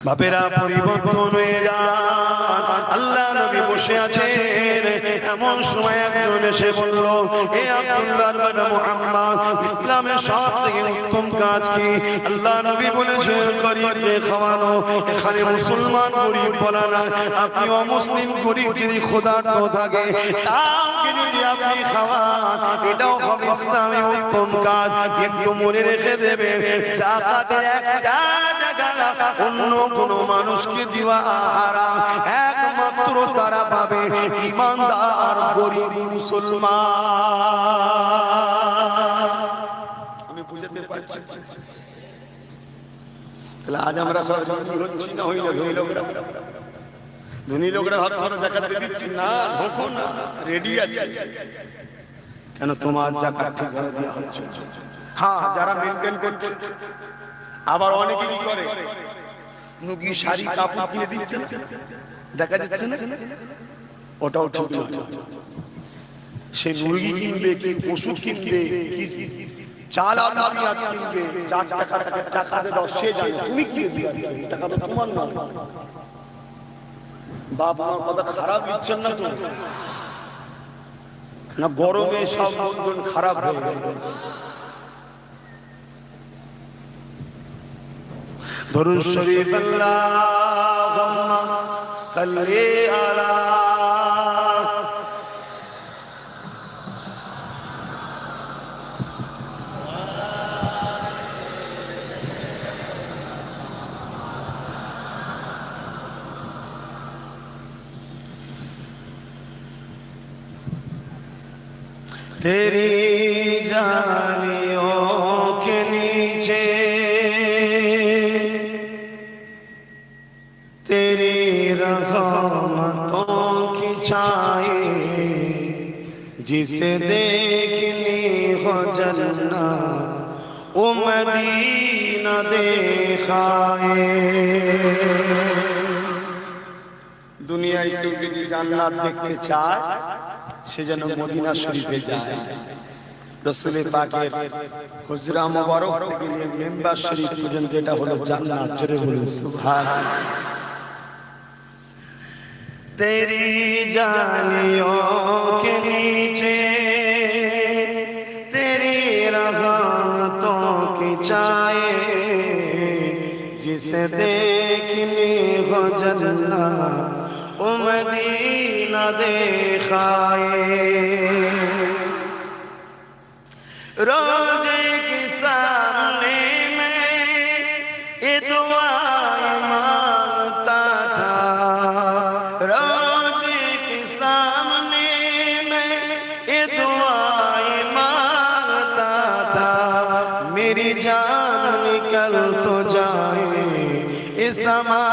বাপেরা পরিবর্তন হয়ে যান। আল্লাহ নবী বসে আছেন, এমন সময় একজন এসে বলল, হে আব্দুল্লাহর বাবা মুহাম্মদ, ইসলামের সবথেকে উত্তম কাজ কি? আল্লাহ নবী বলেছেন, গরিবকে খাওয়ানো। এখানে মুসলমান গরিব বলা না, আপনি অমুসলিম গরিব যদি ক্ষুধার্ত থাকে তাকে যদি আপনি খাওয়ান, এটাও হবে ইসলামে উত্তম কাজ। কিন্তু মনে রেখে দেবে, যাকাতের একটা টাকা অন্য কোন মানুষকে দেওয়া হারাম, একমাত্র তারা পাবে ঈমানদার গরিব মুসলমান। আমি বুঝাতে পারছি? তাহলে আজ আমরা সব হচ্ছি না, হইলে ধনী লোকরা, ধনী লোকরা ভাবছে যাকাত দিচ্ছি না, ঢোকো না, রেডি আছে। কেন তোমার যাকাত ঠিক করে দেওয়া হচ্ছে? হ্যাঁ, যারা মেনটেন করছে। আবার অনেকে কি করে, নুকি শাড়ি কাপড় কিনে দিচ্ছে, দেখা যাচ্ছে না, ওটাও ঠিক নয়। সে মুরগি কিনবে, কি ওষুধ কিনবে, কি চাল আলু পেঁয়াজ কিনবে, যার টাকা তাকে টাকা দে দাও, সে জানে। তুমি কিনে দিবে, টাকা তো তোমার না। বাপ মার কথা খারাপ দিচ্ছেন না তো, না গরমে সব লোকজন খারাপ হয়ে গেল। দরুদ শরীফ আল্লাহুম্মা সাল্লি আলা तेरी जानियों के नीचे तेरी रहमतों की छाए, जिसे देखनी हो जन्नत ओ मदीना देखाए। दुनियाয় কেউ যদি জান্নাত দেখতে চায়, সে যেন মদিনা শরীফে যায়। রাসূল পাকের হুজরা মুবারক থেকে নিয়ে মিম্বার শরীফ পর্যন্ত এটা হলো জান্নাত। জোরে বলুন সুবহানাল্লাহ। तेरी जानियों के नीचे तेरी रहमतों की छाए, जिसे देखनी हो जन्नत ओ मदीना देखाए। रोजे के सामने में ये दुआएं मांगता था, रोजे के सामने में ये दुआएं मांगता था। मेरी जान निकल तो जाए, ये समा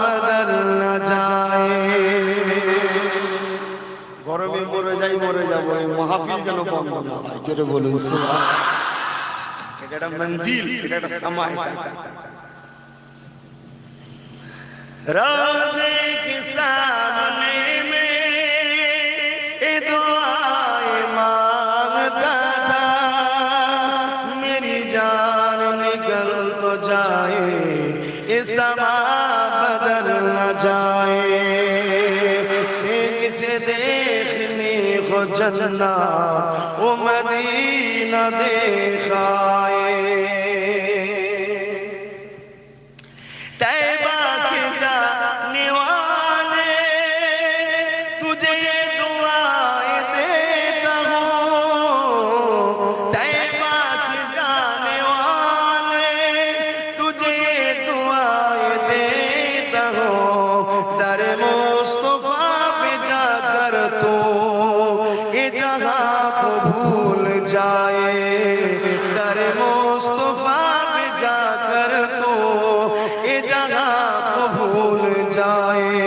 बदल न जाए। গরমে মরে যাবো, এই মাহফিল যেন বন্ধ না হয়। জোরে বলুন সুবহানাল্লাহ। এটা একটা মঞ্জিল, এটা একটা সময়। रोजे के सामने में ये दुआएं मांगता था, मेरी जान निकल तो जाए, ये समा बदल न जाए। देखनी हो जन्नत ओ मदीना देखाए। तैबा के जाने वाले तुझे ये दुआएं देता हूँ, तैबा के जाने वाले तुझे ये दुआएं देता हूँ। दर मुस्तफा पे जाकर तो ये जहां को भूल जाए, दर मुस्तफा पे जाकर तो ये जहां को भूल जाए।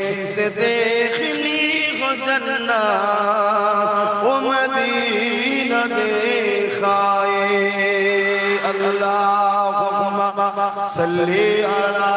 जिसे देखनी हो जन्नत ओ मदीना देखाए। अल्लाहुम्मा सल्ली अला